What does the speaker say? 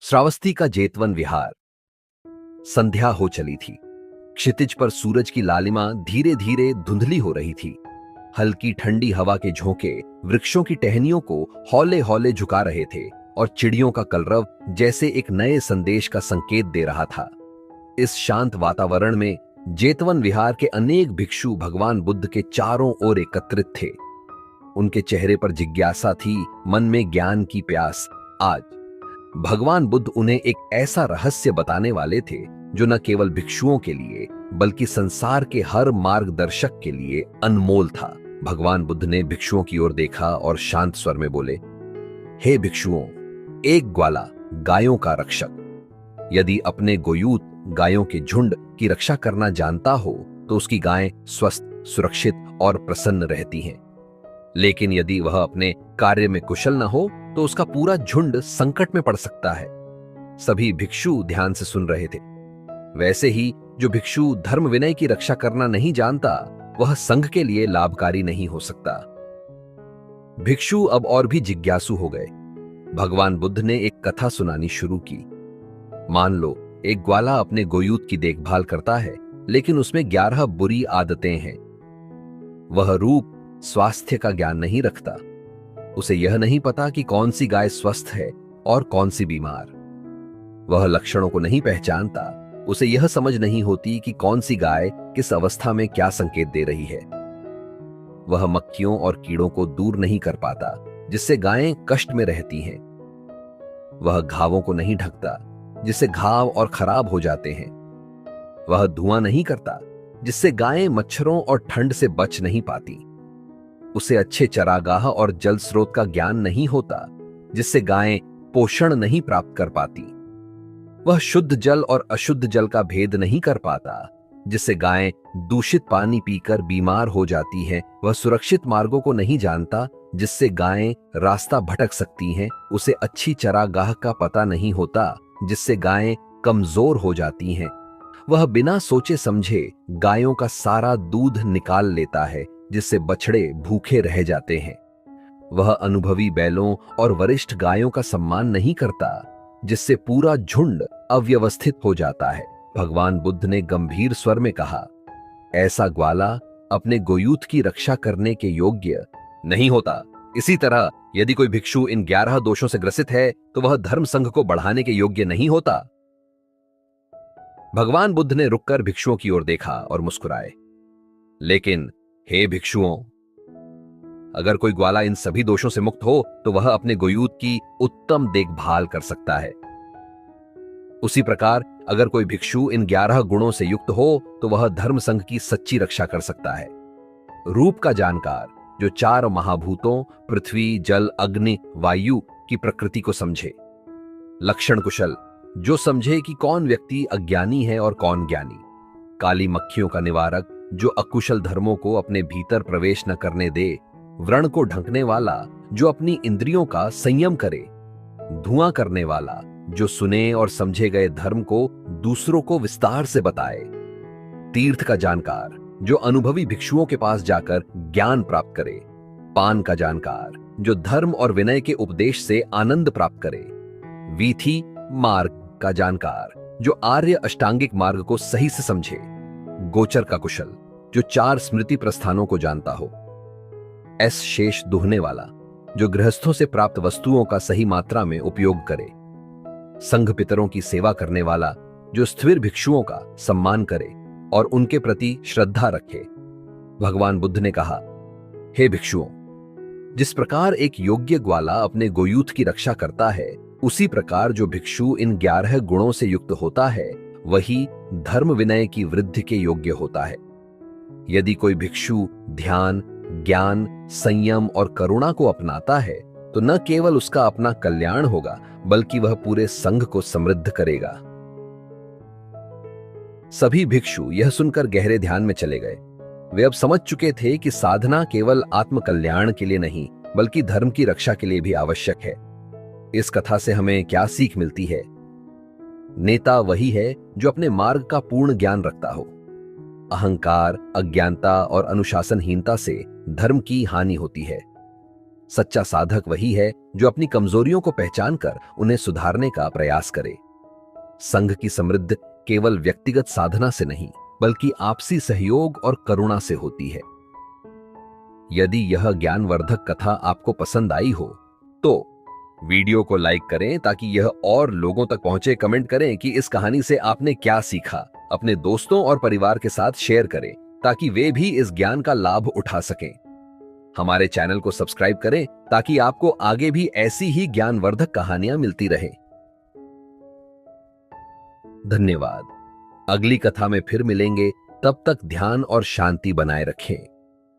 श्रावस्ती का जेतवन विहार। संध्या हो चली थी। क्षितिज पर सूरज की लालिमा धीरे धीरे धुंधली हो रही थी। हल्की ठंडी हवा के झोंके वृक्षों की टहनियों को हौले हौले झुका रहे थे और चिड़ियों का कलरव जैसे एक नए संदेश का संकेत दे रहा था। इस शांत वातावरण में जेतवन विहार के अनेक भिक्षु भगवान बुद्ध के चारों ओर एकत्रित थे। उनके चेहरे पर जिज्ञासा थी, मन में ज्ञान की प्यास। आज भगवान बुद्ध उन्हें एक ऐसा रहस्य बताने वाले थे जो न केवल भिक्षुओं के लिए बल्कि संसार के हर मार्गदर्शक के लिए अनमोल था। भगवान बुद्ध ने भिक्षुओं की ओर देखा और शांत स्वर में बोले, हे भिक्षुओं, एक ग्वाला गायों का रक्षक यदि अपने गोयूत गायों के झुंड की रक्षा करना जानता हो तो उसकी गायें स्वस्थ, सुरक्षित और प्रसन्न रहती हैं। लेकिन यदि वह अपने कार्य में कुशल न हो तो उसका पूरा झुंड संकट में पड़ सकता है। सभी भिक्षु ध्यान से सुन रहे थे। वैसे ही जो भिक्षु धर्म विनय की रक्षा करना नहीं जानता वह संघ के लिए लाभकारी नहीं हो सकता। भिक्षु अब और भी जिज्ञासु हो गए। भगवान बुद्ध ने एक कथा सुनानी शुरू की। मान लो एक ग्वाला अपने गोयूत की देखभाल करता है, लेकिन उसमें 11 बुरी आदतें हैं। वह रूप स्वास्थ्य का ज्ञान नहीं रखता। उसे यह नहीं पता कि कौन सी गाय स्वस्थ है और कौन सी बीमार। वह लक्षणों को नहीं पहचानता। उसे यह समझ नहीं होती कि कौन सी गाय किस अवस्था में क्या संकेत दे रही है। वह मक्खियों और कीड़ों को दूर नहीं कर पाता, जिससे गायें कष्ट में रहती हैं। वह घावों को नहीं ढकता, जिससे घाव और खराब हो जाते हैं। वह धुआं नहीं करता, जिससे गायें मच्छरों और ठंड से बच नहीं पाती। उसे अच्छे चरागाह और जल स्रोत का ज्ञान नहीं होता, जिससे गायें पोषण नहीं प्राप्त कर पाती। वह शुद्ध जल और अशुद्ध जल का भेद नहीं कर पाता, जिससे गायें दूषित पानी पीकर बीमार हो जाती हैं। वह सुरक्षित मार्गों को नहीं जानता, जिससे गायें रास्ता भटक सकती हैं। उसे अच्छी चरागाह का पता नहीं होता, जिससे गायें कमजोर हो जाती हैं। वह बिना सोचे समझे गायों का सारा दूध निकाल लेता है, जिससे बछड़े भूखे रह जाते हैं। वह अनुभवी बैलों और वरिष्ठ गायों का सम्मान नहीं करता, जिससे पूरा झुंड अव्यवस्थित हो जाता है। भगवान बुद्ध ने गंभीर स्वर में कहा, ऐसा ग्वाला अपने गोयूत की रक्षा करने के योग्य नहीं होता। इसी तरह यदि कोई भिक्षु इन 11 दोषों से ग्रसित है तो वह धर्म संघ को बढ़ाने के योग्य नहीं होता। भगवान बुद्ध ने रुककर भिक्षुओं की ओर देखा और मुस्कुराए, लेकिन हे भिक्षुओं, अगर कोई ग्वाला इन सभी दोषों से मुक्त हो तो वह अपने गोयूत की उत्तम देखभाल कर सकता है। उसी प्रकार अगर कोई भिक्षु इन 11 गुणों से युक्त हो तो वह धर्म संघ की सच्ची रक्षा कर सकता है। रूप का जानकार जो 4 महाभूतों पृथ्वी, जल, अग्नि, वायु की प्रकृति को समझे। लक्षण कुशल जो समझे कि कौन व्यक्ति अज्ञानी है और कौन ज्ञानी। काली मक्खियों का निवारक जो अकुशल धर्मों को अपने भीतर प्रवेश न करने दे। व्रण को ढंकने वाला जो अपनी इंद्रियों का संयम करे। धुआं करने वाला जो सुने और समझे गए धर्म को दूसरों को विस्तार से बताए। तीर्थ का जानकार जो अनुभवी भिक्षुओं के पास जाकर ज्ञान प्राप्त करे। पान का जानकार जो धर्म और विनय के उपदेश से आनंद प्राप्त करे। वीथी मार्ग का जानकार जो आर्य अष्टांगिक मार्ग को सही से समझे। गोचर का कुशल जो 4 स्मृति प्रस्थानों को जानता हो। एस शेष दुहने वाला जो गृहस्थों से प्राप्त वस्तुओं का सही मात्रा में उपयोग करे। संघ पितरों की सेवा करने वाला जो स्थिर भिक्षुओं का सम्मान करे और उनके प्रति श्रद्धा रखे। भगवान बुद्ध ने कहा, हे भिक्षुओं, जिस प्रकार एक योग्य ग्वाला अपने गोयूत की रक्षा करता है, उसी प्रकार जो भिक्षु इन 11 गुणों से युक्त होता है वही धर्म विनय की वृद्धि के योग्य होता है। यदि कोई भिक्षु ध्यान, ज्ञान, संयम और करुणा को अपनाता है तो न केवल उसका अपना कल्याण होगा बल्कि वह पूरे संघ को समृद्ध करेगा। सभी भिक्षु यह सुनकर गहरे ध्यान में चले गए। वे अब समझ चुके थे कि साधना केवल आत्म कल्याण के लिए नहीं बल्कि धर्म की रक्षा के लिए भी आवश्यक है। इस कथा से हमें क्या सीख मिलती है? नेता वही है जो अपने मार्ग का पूर्ण ज्ञान रखता हो। अहंकार, अज्ञानता और अनुशासनहीनता से धर्म की हानि होती है। सच्चा साधक वही है जो अपनी कमजोरियों को पहचान कर उन्हें सुधारने का प्रयास करे। संघ की समृद्धि केवल व्यक्तिगत साधना से नहीं, बल्कि आपसी सहयोग और करुणा से होती है। यदि यह ज्ञानवर्धक कथा आपको पसंद आई हो तो वीडियो को लाइक करें ताकि यह और लोगों तक पहुंचे। कमेंट करें कि इस कहानी से आपने क्या सीखा। अपने दोस्तों और परिवार के साथ शेयर करें ताकि वे भी इस ज्ञान का लाभ उठा सकें। हमारे चैनल को सब्सक्राइब करें ताकि आपको आगे भी ऐसी ही ज्ञानवर्धक कहानियां मिलती रहें। धन्यवाद। अगली कथा में फिर मिलेंगे। तब तक ध्यान और शांति बनाए रखें।